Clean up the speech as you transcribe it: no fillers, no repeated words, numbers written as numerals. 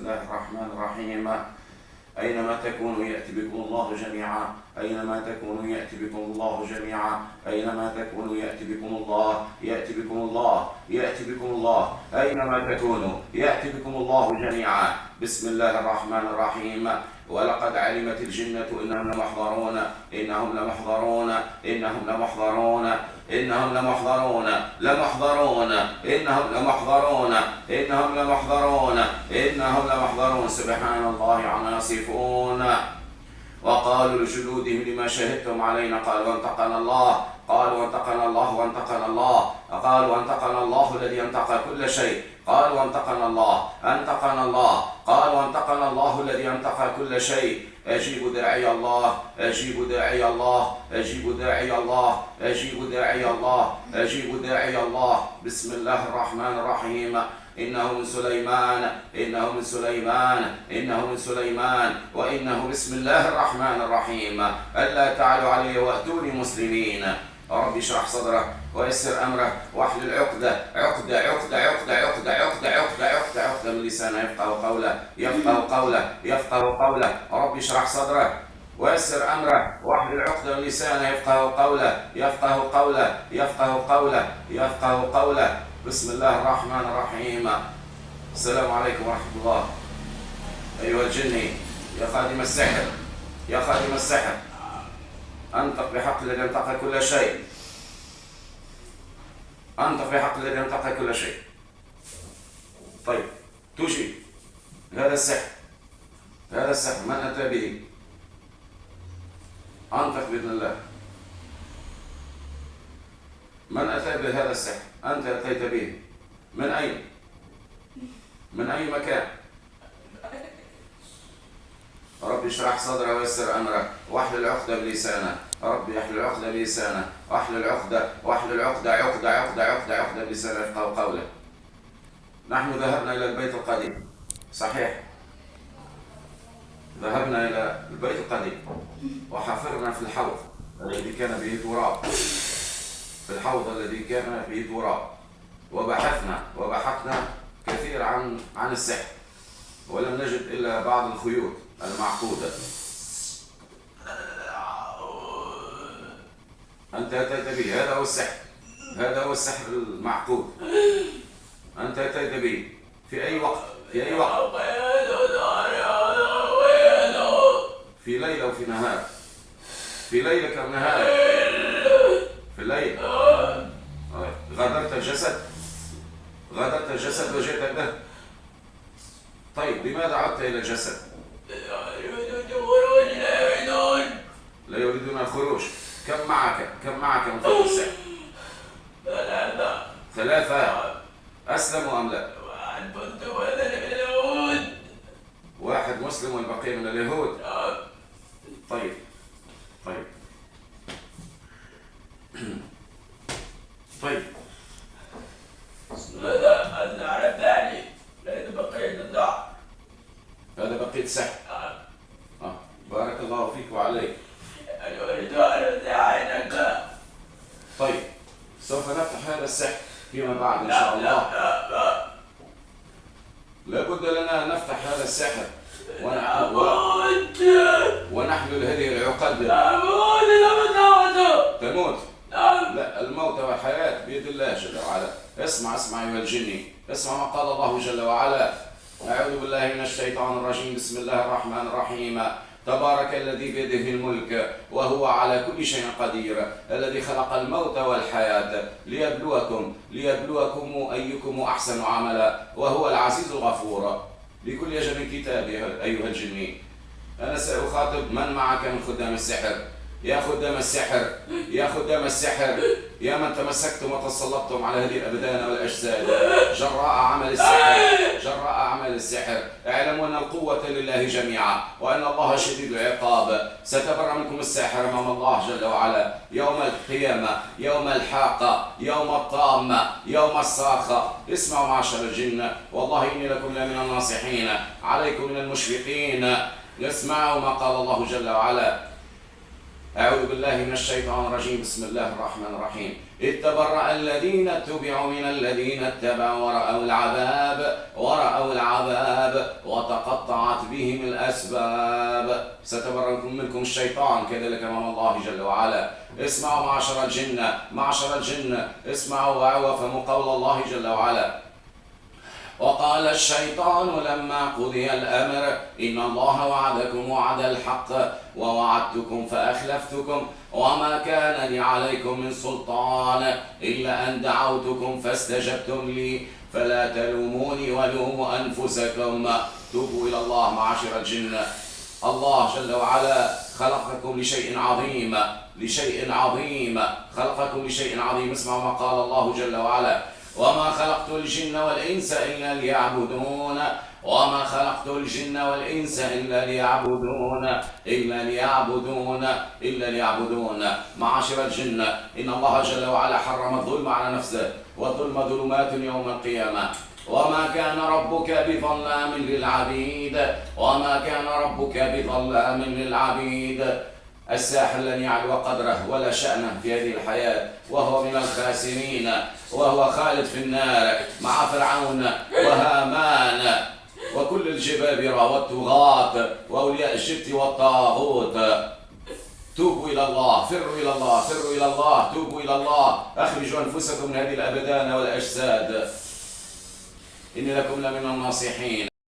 الله الرحمن الرحيم. أينما تكونوا يأتي بكم الله جميعا، أينما تكونوا يأتي بكم الله جميعا، أينما تكونوا يأتي بكم الله، يأتي بكم الله، يأتي بكم الله، أينما تكونوا يأتي بكم الله جميعا. بسم الله الرحمن الرحيم. ولقد علمت الجنة إنهم لمحضرون، إنهم لمحضرون، إنهم لمحضرون، إنهم لمحضرون، لمحضرون، إنهم لمحضرون، إنهم لمحضرون، إنهم لمحضرون. سبحان الله عما يصفون. وقالوا لجلودهم لما شهدتم علينا قالوا وانطقنا الله، قالوا وانطقنا الله وانطقنا الله، قالوا وانطقنا الله الذي انطق كل شيء، قالوا وانطقنا الله، انطقنا الله، قالوا وانطقنا الله الذي انطق كل شيء. أجيب داعي الله، أجيب داعي الله، أجيب داعي الله، أجيب داعي الله، أجيب داعي الله. بسم الله الرحمن الرحيم. إنه من سليمان، إنه من سليمان، إنه من سليمان، وإنه بسم الله الرحمن الرحيم. ألا تعلوا علي وأتوني مسلمين. رب اشرح صدره ويسر أمره واحلل عقدة عقدة عقدة عقدة عقدة عقدة عقدة عقدة عقدة من لسانه يفقه قوله، يفقه قوله، يفقه قوله. رب اشرح صدره ويسر أمره واحلل عقدة من لسانه يفقه قوله، يفقه قوله، يفقه قوله، يفقه قوله. بسم الله الرحمن الرحيم. السلام عليكم ورحمة الله. أيها الجني يا خادم السحر، يا خادم السحر، أنطق بحق الذي انطق كل شيء، أنطق بحق الذي انطق كل شيء. طيب توشي هذا السحر، هذا السحر من أتى به؟ أنطق بإذن الله. من أتى بهذا السحر؟ أنت أتيت به. من أين؟ من أي مكان؟ رب اشرح صدره ويسر أمره واحلل عقدة بلسانه. ربي احلل عقدة بلسانه، واحلل عقدة، واحلل عقدة عقدة عقدة عقدة عقدة بلسانه يفقه قوله. نحن ذهبنا إلى البيت القديم، صحيح؟ ذهبنا إلى البيت القديم وحفرنا في الحوض الذي كان به تراب، في الحوض الذي كان به تراب، وبحثنا كثير عن السحر، ولم نجد إلا بعض الخيوط المعقودة. أنت أتيت به، هذا هو السحر، هذا هو السحر المعقود. أنت أتيت به في أي وقت؟ في أي وقت؟ في ليلة وفي نهار، في ليلة كم نهار؟ في الليل. غادرت الجسد، غادرت الجسد وجئت به. طيب لماذا عدت إلى الجسد؟ لا يريدون الخروج. كم معك؟ كم معك من خلق السحر؟ ثلاثة. أسلموا أم لا؟ واحد مسلم والبقية من اليهود. طيب طيب طيب. هذا على ثاني، هذا بقية الضع، هذا بقية سحر. بارك الله فيك وعليك. طيب سوف نفتح هذا السحر فيما بعد إن شاء الله. لابد لنا أن نفتح هذا السحر ونحلل هذه العقد. تموت؟ لا، الموت والحياة بيد الله جل وعلا. اسمع اسمع أيها الجني، اسمع ما قال الله جل وعلا. أعوذ بالله من الشيطان الرجيم. بسم الله الرحمن الرحيم. تبارك الذي بيده الملك وهو على كل شيء قدير، الذي خلق الموت والحياة ليبلوكم أيكم أحسن عملا وهو العزيز الغفور. لكل أجل كتابه أيها الجني. أنا سأخاطب من معك من خدام السحر. يا خدام السحر، يا خدام السحر، يا من تمسكتم وتسلطتم على هذه الأبدان والأجساد جراء عمل السحر، جراء عمل السحر. اعلموا أن القوة لله جميعا وأن الله شديد العقاب. ستبرأ منكم الساحر أمام الله جل وعلا يوم القيامة، يوم الحاقة، يوم الطامة، يوم الصاخة. اسمعوا معشر الجن، والله إني لكم لمن الناصحين عليكم من المشفقين. اسمعوا ما قال الله جل وعلا. أعوذ بالله من الشيطان الرجيم. بسم الله الرحمن الرحيم. إذ تبرأ الذين اتبعوا من الذين اتبعوا ورأوا العذاب وتقطعت بهم الأسباب. ستبرأ منكم الشيطان كذلك أمام الله جل وعلا. اسمعوا معشر الجن اسمعوا وافهموا قول الله جل وعلا. وقال الشيطان لما قضي الأمر إن الله وعدكم وعد الحق ووعدتكم فأخلفتكم وما كان لي عليكم من سلطان إلا أن دعوتكم فاستجبتم لي فلا تلوموني ولوموا أنفسكم. توبوا إلى الله معاشر الجن. الله جل وعلا خلقكم لشيء عظيم خلقكم لشيء عظيم. اسمعوا ما قال الله جل وعلا. وما خلقت الجن والإنس إلا ليعبدون إلا ليعبدون. معاشر الجن، إن الله جل وعلا حرم الظلم على نفسه، والظلم ظلمات يوم القيامة. وما كان ربك بظلام للعبيد. الساحر لن يعلو قدره ولا شأنه في هذه الحياة، وهو من الخاسرين، وهو خالد في النار مع فرعون وهامان وكل الجبابرة والطغاة وأولياء الجبت والطاغوت. توبوا إلى الله، فروا إلى الله، توبوا إلى الله، أخرجوا أنفسكم من هذه الأبدان والأجساد. إني لكم لمن الناصحين.